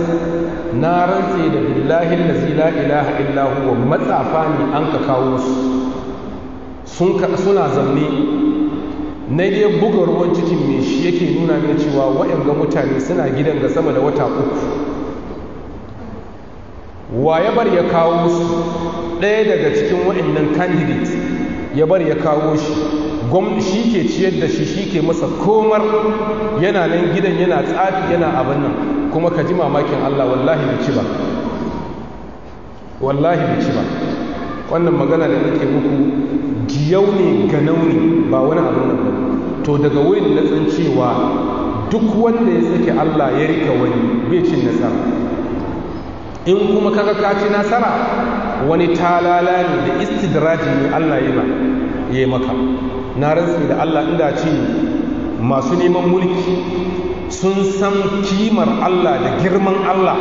na rantse da billahi allazi la ilaha illa huwa, matsafa ne an ka kawo su suna zanne, na dai buga ruwan cikin mai shi yake nuna mai cewa waɗanda mutane suna gidan ga sama da wata 3. wa ya bar ya kawo su? ɗaya daga cikin waɗannan candidate ya bar ya kawo shi, shi ke ciyar da shi, shi ke masa komar, yana nan gidan yana tsafi yana abin nan, kuma ka ji mamakin Allah, wallahi bai ci ba, wallahi bai ci ba. wannan magana da nake muku giyau ne ga nauni, ba wani abin nan ba. To daga wurin na tsan cewa duk wanda ya sake Allah ya rika wani bai cin nasara. In kuma kaga ka ci nasara, wani talala ne da istidraji ne Allah ya yi maka. Na rantsi da Allah, inda ce masu neman mulki sun san kimar Allah da girman Allah,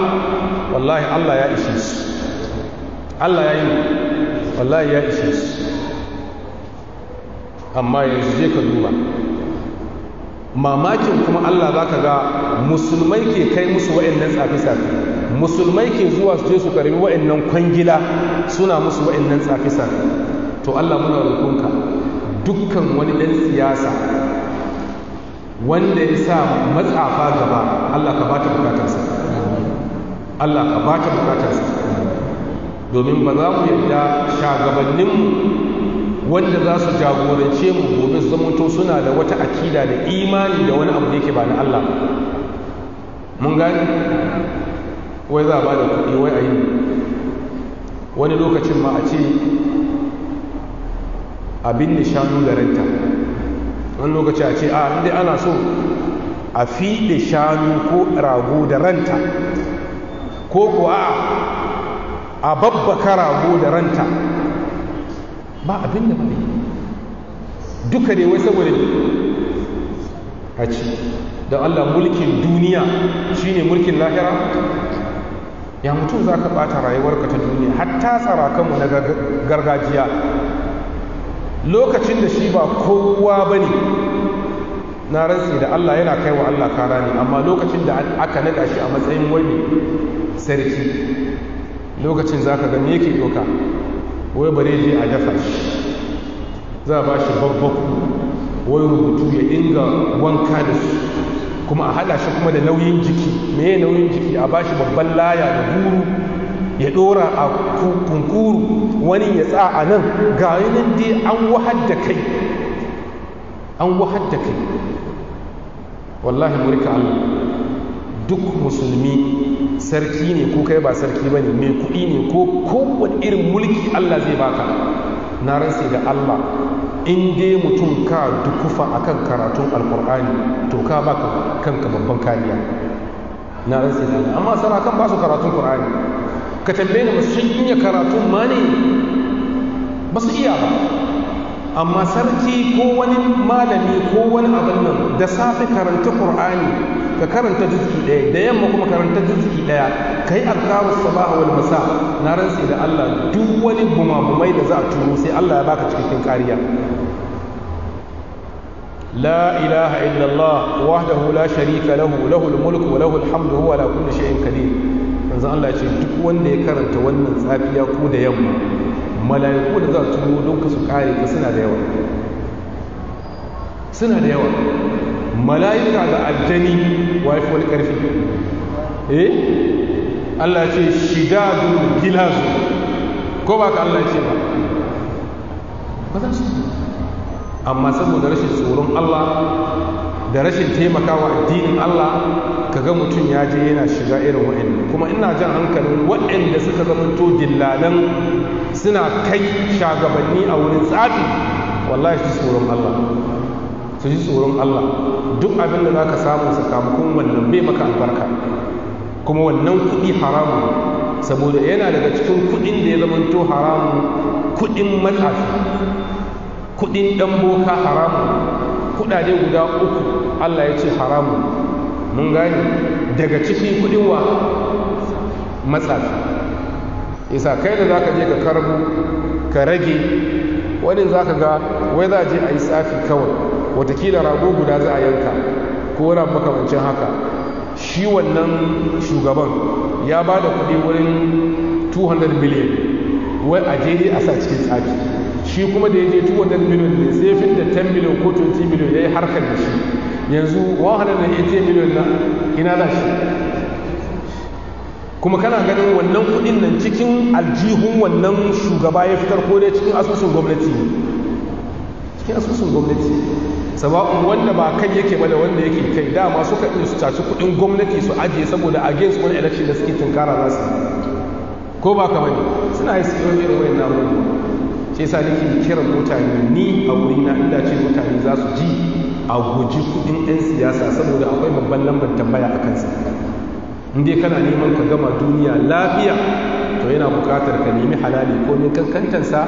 wallahi Allah ya ishe su. Allah ya yi, wallahi ya ishe su. Amma yanzu je ka duba, mamakin kuma Allah za ka ga musulmai ke kai musu wa'annan tsafi-tsafi, musulmai ke zuwa su je su karbi wa'annan kwangila suna musu wa'annan tsafi-tsafi. To Allah muna roƙonka, dukkan wani ɗan siyasa wanda ya sa matsafa gaba, Allah ka ba ta bukatarsa, Allah ka ba ta bukatarsa, domin ba za mu yadda shagabanninmu wanda za su jagorance mu gobe su zamanto suna da wata akida da imani da wani abu da yake ba na Allah. Mun gani wai za a ba da kuɗi wai a yi wani lokacin ma a ce abin da shanu da ranta, wani lokaci a ce a inda ana so a fiɗe shanu ko rago da ranta, ko ko a babbaka rago da ranta, ba abin da ba yi duka dai wai saboda a ci da Allah mulkin duniya shine mulkin lahira. Ya mutum za ka ɓata rayuwarka ta duniya, hatta tsarakanmu na gargajiya, lokacin da shi ba kowa ba ne, na rantsi da Allah yana kai wa Allah kara ne, amma lokacin da aka naɗa shi a matsayin wani sarki, lokacin za ka gani yake doka wai bare je a dafa shi, za a ba shi babbaku, wai rubutu ya inga wanka da su, kuma a hada shi kuma da nauyin jiki. Me nauyin jiki? A ba shi babban laya da guru ya dora a kunkuru, wani ya tsa a nan, ga yanin dai an wahar da kai, an wahar da kai. Wallahi murka Allah, duk musulmi sarki ne ko kai ba sarki ba ne, mai kuɗi ne ko kowane irin mulki Allah zai baka, na rantsi da Allah, in dai mutum ka dukufa akan karatun alkur'ani to ka baka kanka babban kariya, na rantsi da Allah. Amma sarakan ba su karatun qur'ani, ka tambaye ni ba su iya karatun ma ne, ba su iya ba. Amma sarki ko wani malami ko wani abin nan, da safe karanta qur'ani, ka karanta juz'i ɗaya, da yamma kuma karanta juz'i ɗaya, kai azkarus sabah wal masa, na rantsi da Allah duk wani gumamumai da za a turo sai Allah ya baka cikakken kariya. La ilaha illallah wahdahu la sharika lahu, lahul mulku wa lahul hamdu, huwa ala kulli shay'in qadir. Manzo Allah ya ce duk wanda ya karanta wannan safiya ko da yamma, mala'iku da za a turo don ka su kare ka suna da yawa, suna da yawa. Mala'ika da aljani wa yafi wani ƙarfi? Allah ce shidadun gilazu, ko ba ka Allah ce ba? Ba za su. Amma saboda rashin tsoron Allah da rashin taimakawa addinin Allah, kaga mutum ya je yana shiga irin wa'annan. Kuma ina jan hankalin waɗanda suka zamanto dillalan suna kai shagabanni a wurin tsafi, wallahi su tsoron Allah. su ji tsoron Allah. Duk abin da za ka samu sakamakon wannan bai maka albarka, kuma wannan kuɗi haramu, saboda yana daga cikin kuɗin da ya zamanto haramu, kuɗin matsafi, kuɗin ɗan boka haramu. Kuɗaɗe guda uku Allah ya ce haramu, mun gani, daga ciki kuɗin wa matsafi. Isa kai da za ka je ka karbu ka rage, wani za ka ga wai za a je a yi tsafi kawai, watakila rago guda za a yanka ko wani makamancin haka. Shi wannan shugaban ya ba da kudi wurin 200 miliyan wai a je a sa cikin tsafi. Shi kuma da ya je 200 miliyan ne sai fin da 10 miliyan ko 20 miliyan ya yi harkar da shi. Yanzu 180 miliyan na ina da shi, kuma kana ganin wannan kudin nan cikin aljihun wannan shugaba ya fitar ko dai cikin asusun gwamnati ne, cikin asusun gwamnati. Sababin wanda ba kai yake ba da wanda yake kai, dama suka ɗin su caci kudin gwamnati su ajiye saboda against wani election da suke tunkara za su, ko ba ka bane suna yi siyo irin wayan namun. Shi yasa nake kiran mutane, ni a wurina inda ce mutane za su ji a guji kudin 'yan siyasa, saboda akwai babban lambar tambaya a kansa. Inda kana neman ka gama duniya lafiya, to yana bukatar ka nemi halali ko min kankantansa,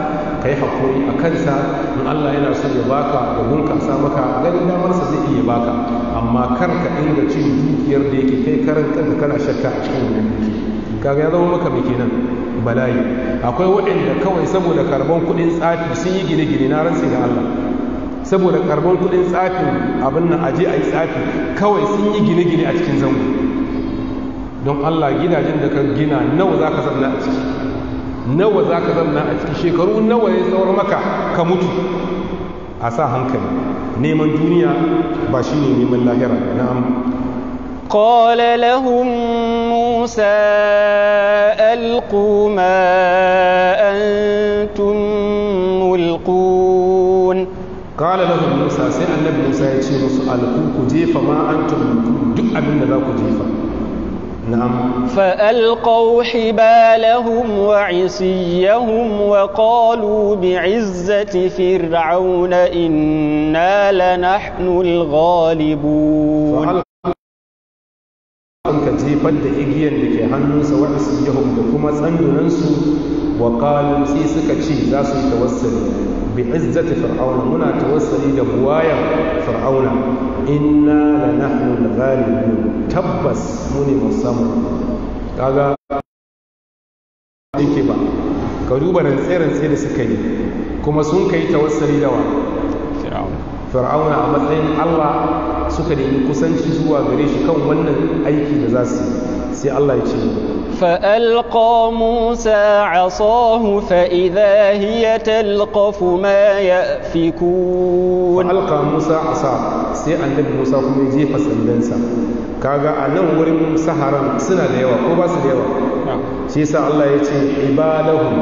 ka yi haƙuri a kansa. In Allah yana so ya baka da bunkasa maka, ganin damarsa zai iya baka, amma kar ka inga cin dukiyar da yake kai karan kanka kana shakka a cikin wannan duki. Kaga ya zama maka mai kenan bala'i. Akwai waɗanda kawai saboda karban kuɗin tsafi sun yi gine-gine, na ransa da Allah, saboda karban kuɗin tsafin abin nan aje a yi tsafi kawai sun yi gine-gine a cikin zango. Don Allah, gidajen da ka gina nawa za ka zamna a ciki, nawa za ka zamna a ciki, shekaru nawa ya saura maka ka mutu. A sa hankali, neman duniya ba shi ne neman lahira. Na'am. قال لهم موسى ألقوا ما أنتم ملقون. قال لهم موسى سي النبي موسى يقول ألقوا كجيفا ما أنتم ملقون، دق أبن ذا كجيفا. نعم. فألقوا حبالهم وعصيهم وقالوا بعزة فرعون إنا لنحن الغالبون. ka jefar da igiyar da ke hannunsa wa isiyahum da kuma tsandunansu, wa qalu sai suka ce za su yi tawassuli bi izzati fir'auna, muna tawassuli da buwayar fir'auna, inna la nahnu al-ghalibun, tabbas mu ne musamman. Kaga yake ba, ka duba rantsi da suka yi, kuma sun kai tawassuli da wa fir'auna a matsayin Allah, suka nemi kusanci zuwa gare shi kan wannan aiki da za su yi. Sai Allah ya ce فألقى موسى عصاه فإذا هي تلقف ما يأفكون. فألقى موسى عصاه sai annabi Musa kuma ya jefa sandansa. Kaga a nan wurin saharan suna da yawa ko ba su da yawa, shi yasa Allah ya ce ibadahum,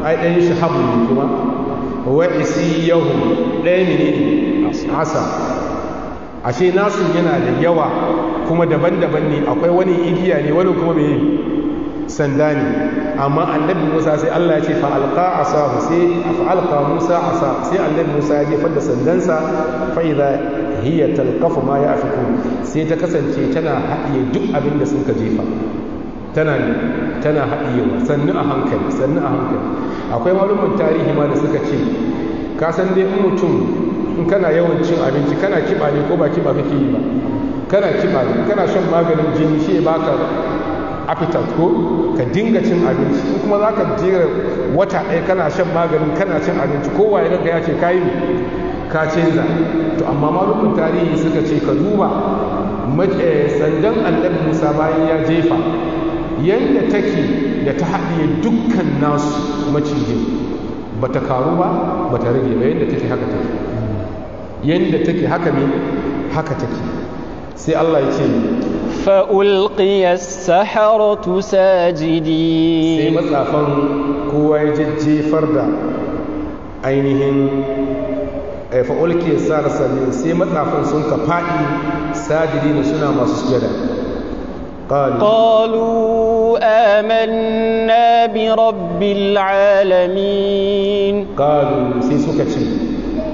ai ɗan shahabu ne, kuma wa isiyahum ɗaya ne asa. Ashe nasu yana da yawa kuma daban-daban ne, akwai wani igiya ne, wani kuma mai sanda ne. Amma annabi Musa sai Allah ya ce fa'alqa asahu, sai fa'alqa Musa asa, sai annabi Musa ya jefar da sandansa, fa idza hiya talqafu ma yafikun, sai ta kasance tana haɗiye duk abin da suka jefa. Tana haɗiyewa sannu a hankali, sannu a hankali. Akwai malumin tarihi ma da suka ce, ka san dai mutum in kana yawan cin abinci kana kiba ne ko ba kiba kake yi ba, kana kiba ne, kana shan maganin jini shi ya baka appetite ko ka dinga cin abinci, in kuma za ka jera wata ɗaya kana shan maganin kana cin abinci, kowa ya ganka ya ce kayi ne ka canza. To amma malumin tarihi suka ce ka duba sandan annabi Musa bayan ya jefa yadda take da ta haɗiye dukkan nasu macijin, ba ta karu ba, ba ta rage ba, yadda take haka take, yadda take haka ne haka take. Sai Allah ya ce فألقي السحرة ساجدين. sai matsafan kowa ya jejjefar da ainihin fa'ulki sarasani, sai matsafan sun ka faɗi sajidina suna masu sujada. قالوا آمنا برب العالمين. قالوا sai suka ce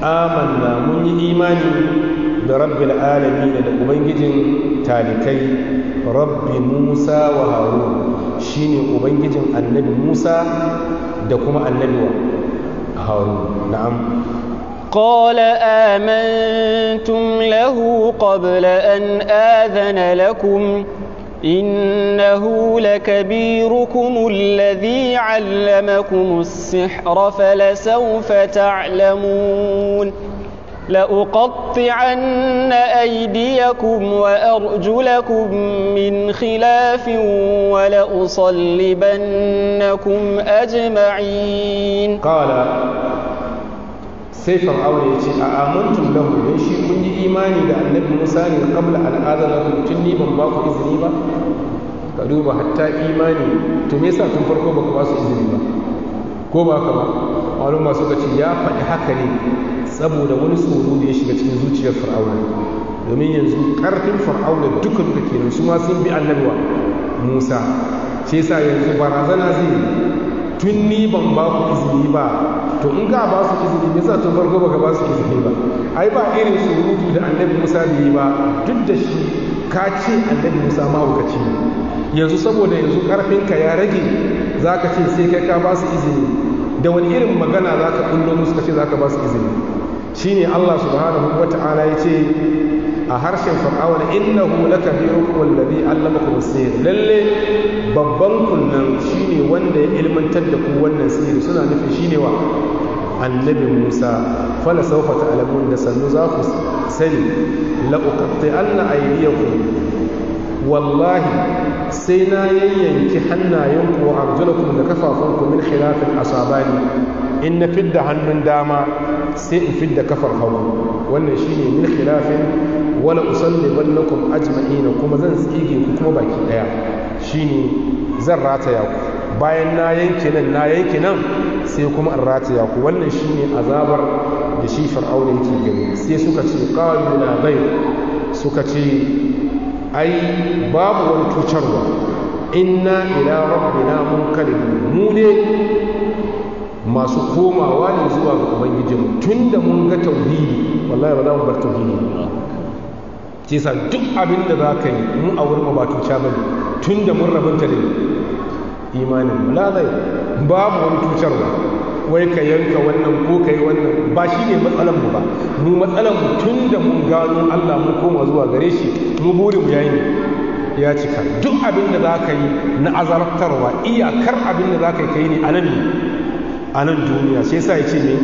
amanna mun yi imani da rabbil alamin da ubangijin talikai rabbi Musa wa Harun shine ubangijin annabi Musa da kuma annabi wa Harun. Na'am. قال آمنتم له قبل أن آذن لكم إنه لكبيركم الذي علمكم السحر فلسوف تعلمون لأقطعن أيديكم وأرجلكم من خلاف ولأصلبنكم أجمعين. قال sai fir'auna ya ce a amantum lahu dan shi kun yi imani da annabi Musa ne qabla an azana lakum tun ni ban ba ku izini ba. Ka duba hatta imani to me yasa tun farko baka ba su izini ba ko ba ka ba? maluma suka ce ya faɗi haka ne saboda wani tsoro da ya shiga cikin zuciyar fir'auna, domin yanzu ƙarfin fir'auna duka kenan su ma sun bi annabi Musa, shi yasa yanzu barazana zai tun ni ban ba ku izini ba, to in ka ba su izini me yasa tun farko baka ba su izini ba? Ai ba irin surutu da annabi Musa bai yi ba, duk da shi ka ce annabi Musa mahaukaci ne, yanzu saboda yanzu karfinka ya rage za ka ce sai kai ka ba su izini, da wani irin magana za ka kullo musu ka ce za ka ba su izini? Shi ne Allah subhanahu wa ta'ala ya ce a harshen fir'auna innahu lakabirukum alladhi allamakum as-sihr, lalle babban kunnan shine wanda ya ilmantar da ku wannan sihiri, suna nufin shine wa annabi Musa. fala sawfa ta'lamun, da sannu za ku sani la uqatti'anna aydiyakum, wallahi sai na yayyanki hannayenku wa arjulakum da kafafunku min khilafin asabani, in na fidda hannun dama sai in fidda kafar hagu, wannan shine min khilafin wala usallibannakum ajma'ina, kuma zan tsige ku kuma baki daya, shine zan rataya ku bayan na yanke nan sai kuma in rataya ku. wannan shine azabar da shi fir'auna yake gani. sai suka ce qalu la ghayr, suka ce ai babu wani cutarwa, inna ila rabbina munqalibun, mu ne masu komawa ne zuwa ga ubangijinmu, tunda mun ga tauhidi wallahi ba za mu bar tauhidi ba. ce sa duk abin da za ka yi mu a wurin ba tuca bane, tunda mun rabunta da imanin la zai babu wani cutarwa, wai ka yanka wannan ko ka yi wannan ba shi ne matsalanmu ba. mu matsalanmu tun da mun gano Allah mun koma zuwa gare shi, mu burinmu ya yi ya cika. duk abin da za ka yi na azartarwa, iyakar abin da za ka yi ne a nan duniya. sai sa ya ce ne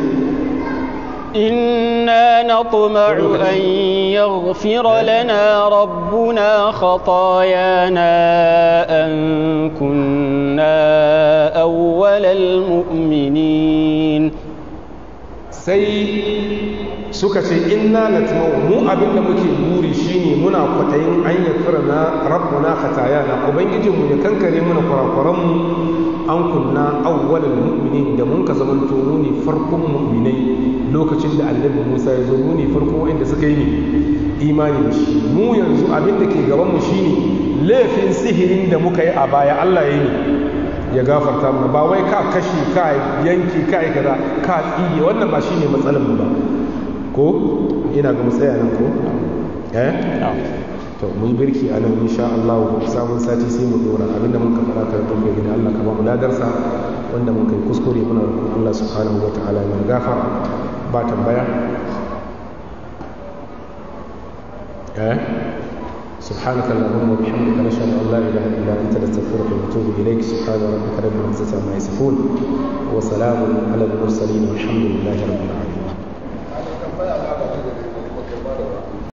إنا نطمع أن يغفر لنا ربنا خطايانا أن كنا أول المؤمنين. sai suka ce inna natma'u, mu abin da muke buri shine muna kwatayin an yaghfirana rabbuna khatayana, ubangijinmu ya kankare mana kurakuranmu, an kunna awwalal mu'minin, da mun ka zamanto mu ne farkon mu'minai lokacin da annabi Musa ya zo, mu ne farko wanda suka yi imani da shi. mu yanzu abin da ke gaban mu shine laifin sihirin da muka yi a baya Allah ya yi ya gafarta mana, ba wai ka kashi ka yanki ka yi kaza ka tsige, wannan ba shine matsalar mu ba. ko ina ga musaya nan ko to mu yi birki a nan insha Allah, samun sati sai mu dora abinda mun ka fara karatu kai gina Allah ka ba mu ladarsa, wanda mun kai kuskure muna roƙon Allah subhanahu wataala ya mana gafara. ba tambaya سبحانك اللهم وبحمدك نشهد ان لا اله الا انت نستغفرك ونتوب اليك. سبحان ربك رب العزه عما يصفون وسلام على المرسلين والحمد لله رب العالمين.